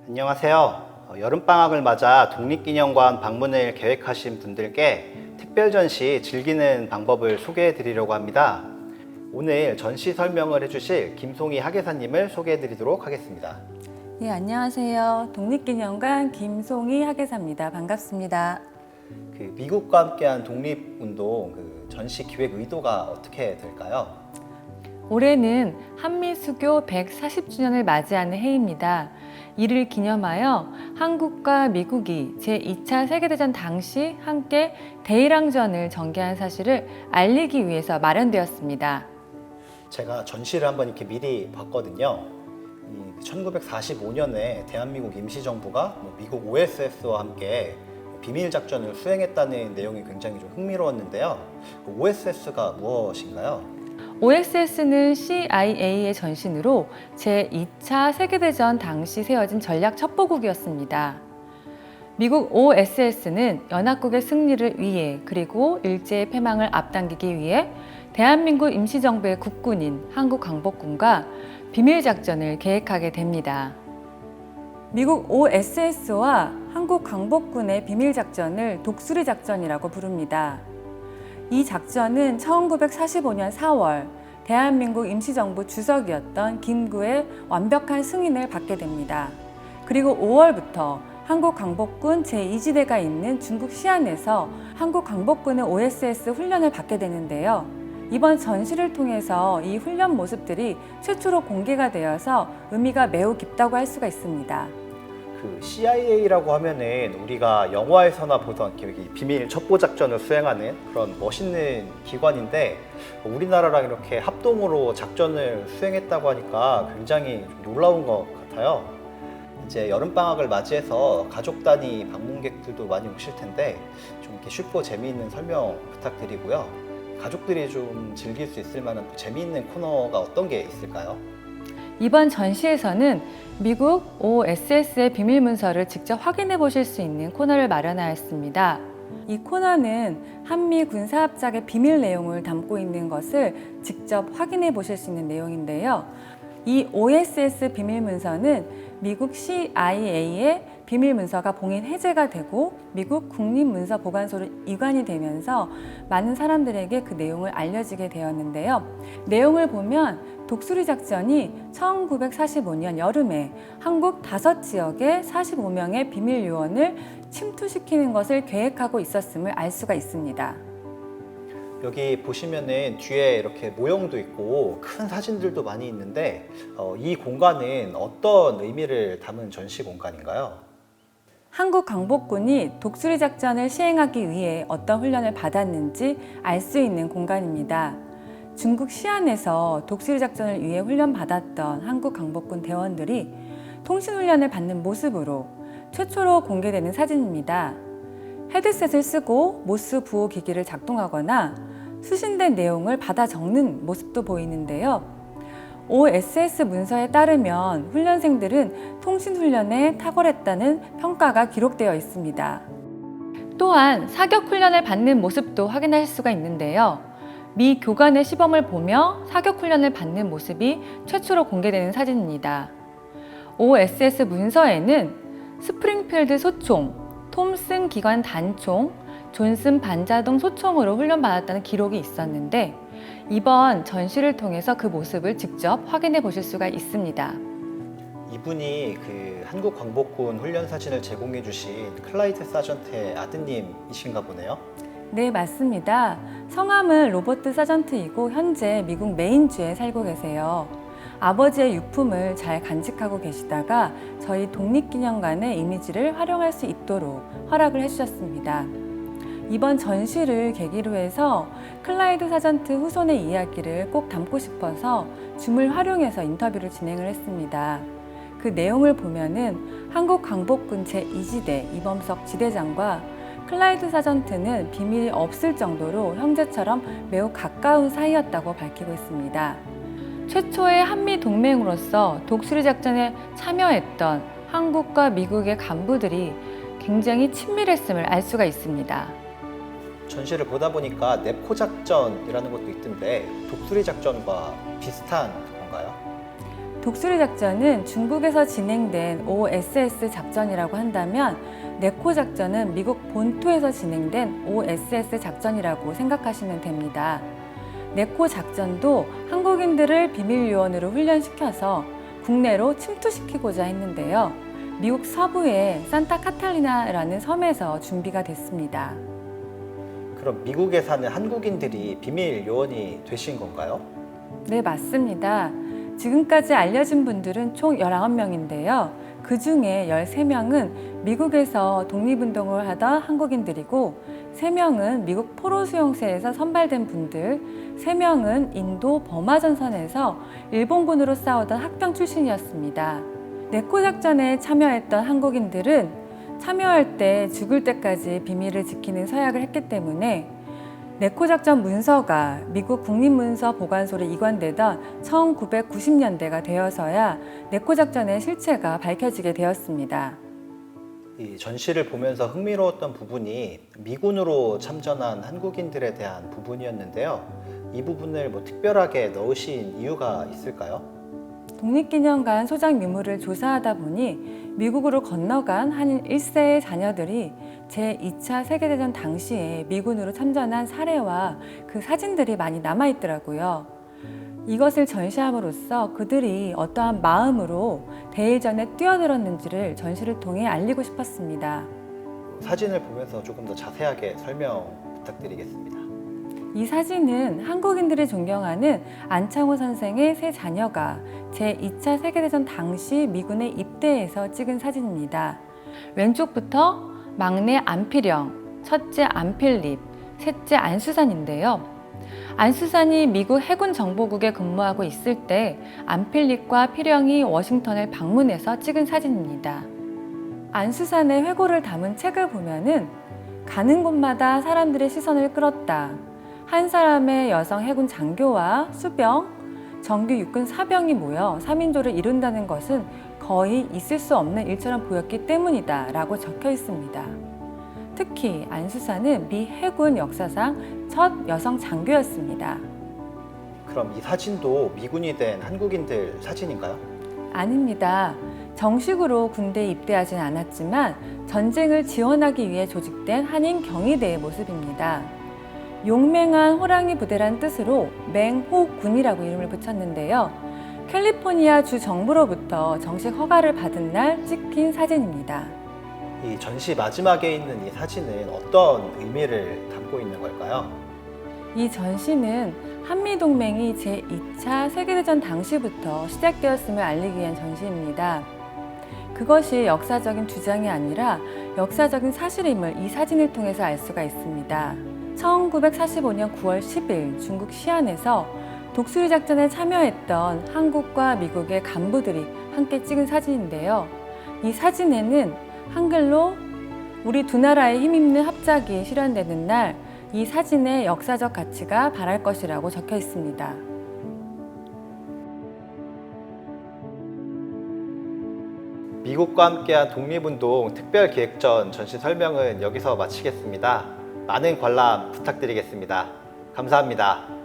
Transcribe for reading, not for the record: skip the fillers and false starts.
안녕하세요. 여름방학을 맞아 독립기념관 방문을 계획하신 분들께 특별 전시 즐기는 방법을 소개해 드리려고 합니다. 오늘 전시 설명을 해주실 김송희 학예사님을 소개해 드리도록 하겠습니다. 네, 안녕하세요. 독립기념관 김송희 학예사입니다. 반갑습니다. 미국과 함께한 독립운동 전시 기획 의도가 어떻게 될까요? 올해는 한미수교 140주년을 맞이하는 해입니다. 이를 기념하여 한국과 미국이 제2차 세계대전 당시 함께 대일항전을 전개한 사실을 알리기 위해서 마련되었습니다. 제가 전시를 한번 이렇게 미리 봤거든요. 1945년에 대한민국 임시정부가 미국 OSS와 함께 비밀작전을 수행했다는 내용이 굉장히 좀 흥미로웠는데요. OSS가 무엇인가요? OSS는 CIA의 전신으로 제2차 세계대전 당시 세워진 전략 첩보국이었습니다. 미국 OSS는 연합국의 승리를 위해 그리고 일제의 패망을 앞당기기 위해 대한민국 임시정부의 국군인 한국광복군과 비밀작전을 계획하게 됩니다. 미국 OSS와 한국광복군의 비밀작전을 독수리작전이라고 부릅니다. 이 작전은 1945년 4월 대한민국 임시정부 주석이었던 김구의 완벽한 승인을 받게 됩니다. 그리고 5월부터 한국광복군 제2지대가 있는 중국 시안에서 한국광복군의 OSS 훈련을 받게 되는데요. 이번 전시를 통해서 이 훈련 모습들이 최초로 공개가 되어서 의미가 매우 깊다고 할 수가 있습니다. CIA라고 하면은 우리가 영화에서나 보던 비밀 첩보 작전을 수행하는 그런 멋있는 기관인데 우리나라랑 이렇게 합동으로 작전을 수행했다고 하니까 굉장히 놀라운 것 같아요. 이제 여름방학을 맞이해서 가족 단위 방문객들도 많이 오실 텐데 좀 이렇게 쉽고 재미있는 설명 부탁드리고요. 가족들이 좀 즐길 수 있을 만한 재미있는 코너가 어떤 게 있을까요? 이번 전시에서는 미국 OSS의 비밀 문서를 직접 확인해 보실 수 있는 코너를 마련하였습니다. 이 코너는 한미 군사합작의 비밀 내용을 담고 있는 것을 직접 확인해 보실 수 있는 내용인데요. 이 OSS 비밀 문서는 미국 CIA의 비밀 문서가 봉인 해제가 되고 미국 국립문서보관소로 이관이 되면서 많은 사람들에게 그 내용을 알려지게 되었는데요. 내용을 보면 독수리 작전이 1945년 여름에 한국 5지역에 45명의 비밀 요원을 침투시키는 것을 계획하고 있었음을 알 수가 있습니다. 여기 보시면은 뒤에 이렇게 모형도 있고 큰 사진들도 많이 있는데 이 공간은 어떤 의미를 담은 전시 공간인가요? 한국광복군이 독수리 작전을 시행하기 위해 어떤 훈련을 받았는지 알 수 있는 공간입니다. 중국 시안에서 독수리 작전을 위해 훈련받았던 한국광복군 대원들이 통신훈련을 받는 모습으로 최초로 공개되는 사진입니다. 헤드셋을 쓰고 모스 부호 기기를 작동하거나 수신된 내용을 받아 적는 모습도 보이는데요. OSS 문서에 따르면 훈련생들은 통신훈련에 탁월했다는 평가가 기록되어 있습니다. 또한 사격훈련을 받는 모습도 확인할 수가 있는데요. 미 교관의 시범을 보며 사격훈련을 받는 모습이 최초로 공개되는 사진입니다. OSS 문서에는 스프링필드 소총, 톰슨 기관 단총, 존슨 반자동 소총으로 훈련받았다는 기록이 있었는데 이번 전시를 통해서 그 모습을 직접 확인해 보실 수가 있습니다. 이분이 한국광복군 훈련 사진을 제공해 주신 클라이드 사전트의 아드님이신가 보네요. 네, 맞습니다. 성함은 로버트 사전트이고 현재 미국 메인주에 살고 계세요. 아버지의 유품을 잘 간직하고 계시다가 저희 독립기념관의 이미지를 활용할 수 있도록 허락을 해주셨습니다. 이번 전시를 계기로 해서 클라이드 사전트 후손의 이야기를 꼭 담고 싶어서 줌을 활용해서 인터뷰를 진행을 했습니다. 그 내용을 보면은 한국광복군 제2지대 이범석 지대장과 클라이드 사전트는 비밀이 없을 정도로 형제처럼 매우 가까운 사이였다고 밝히고 있습니다. 최초의 한미 동맹으로서 독수리 작전에 참여했던 한국과 미국의 간부들이 굉장히 친밀했음을 알 수가 있습니다. 전시를 보다 보니까 넵코 작전이라는 것도 있던데 독수리 작전과 비슷한 건가요? 독수리 작전은 중국에서 진행된 OSS 작전이라고 한다면 네코 작전은 미국 본토에서 진행된 OSS 작전이라고 생각하시면 됩니다. 네코 작전도 한국인들을 비밀 요원으로 훈련시켜서 국내로 침투시키고자 했는데요. 미국 서부의 산타 카탈리나라는 섬에서 준비가 됐습니다. 그럼 미국에 사는 한국인들이 비밀 요원이 되신 건가요? 네, 맞습니다. 지금까지 알려진 분들은 총 19명인데요. 그 중에 13명은 미국에서 독립운동을 하던 한국인들이고 3명은 미국 포로 수용소에서 선발된 분들, 3명은 인도 버마 전선에서 일본군으로 싸우던 학병 출신이었습니다. 네코 작전에 참여했던 한국인들은 참여할 때 죽을 때까지 비밀을 지키는 서약을 했기 때문에 네코 작전 문서가 미국 국립문서 보관소로 이관되던 1990년대가 되어서야 네코 작전의 실체가 밝혀지게 되었습니다. 이 전시를 보면서 흥미로웠던 부분이 미군으로 참전한 한국인들에 대한 부분이었는데요. 이 부분을 특별하게 넣으신 이유가 있을까요? 독립기념관 소장 유물을 조사하다 보니 미국으로 건너간 한인 1세의 자녀들이 제2차 세계대전 당시에 미군으로 참전한 사례와 그 사진들이 많이 남아있더라고요. 이것을 전시함으로써 그들이 어떠한 마음으로 대일전에 뛰어들었는지를 전시를 통해 알리고 싶었습니다. 사진을 보면서 조금 더 자세하게 설명 부탁드리겠습니다. 이 사진은 한국인들이 존경하는 안창호 선생의 세 자녀가 제2차 세계대전 당시 미군에 입대해서 찍은 사진입니다. 왼쪽부터 막내 안필영, 첫째 안필립, 셋째 안수산인데요. 안수산이 미국 해군 정보국에 근무하고 있을 때 안필립과 필영이 워싱턴을 방문해서 찍은 사진입니다. 안수산의 회고를 담은 책을 보면은 가는 곳마다 사람들의 시선을 끌었다. 한 사람의 여성 해군 장교와 수병, 정규 육군 사병이 모여 3인조를 이룬다는 것은 거의 있을 수 없는 일처럼 보였기 때문이다 라고 적혀 있습니다. 특히 안수산은 미 해군 역사상 첫 여성 장교였습니다. 그럼 이 사진도 미군이 된 한국인들 사진인가요? 아닙니다. 정식으로 군대에 입대하진 않았지만 전쟁을 지원하기 위해 조직된 한인 경위대의 모습입니다. 용맹한 호랑이 부대란 뜻으로 맹호군이라고 이름을 붙였는데요. 캘리포니아 주 정부로부터 정식 허가를 받은 날 찍힌 사진입니다. 이 전시 마지막에 있는 이 사진은 어떤 의미를 담고 있는 걸까요? 이 전시는 한미동맹이 제2차 세계대전 당시부터 시작되었음을 알리기 위한 전시입니다. 그것이 역사적인 주장이 아니라 역사적인 사실임을 이 사진을 통해서 알 수가 있습니다. 1945년 9월 10일 중국 시안에서 독수리 작전에 참여했던 한국과 미국의 간부들이 함께 찍은 사진인데요. 이 사진에는 한글로 우리 두 나라의 힘있는 합작이 실현되는 날, 이 사진의 역사적 가치가 바랄 것이라고 적혀 있습니다. 미국과 함께한 독립운동 특별기획전 전시 설명은 여기서 마치겠습니다. 많은 관람 부탁드리겠습니다. 감사합니다.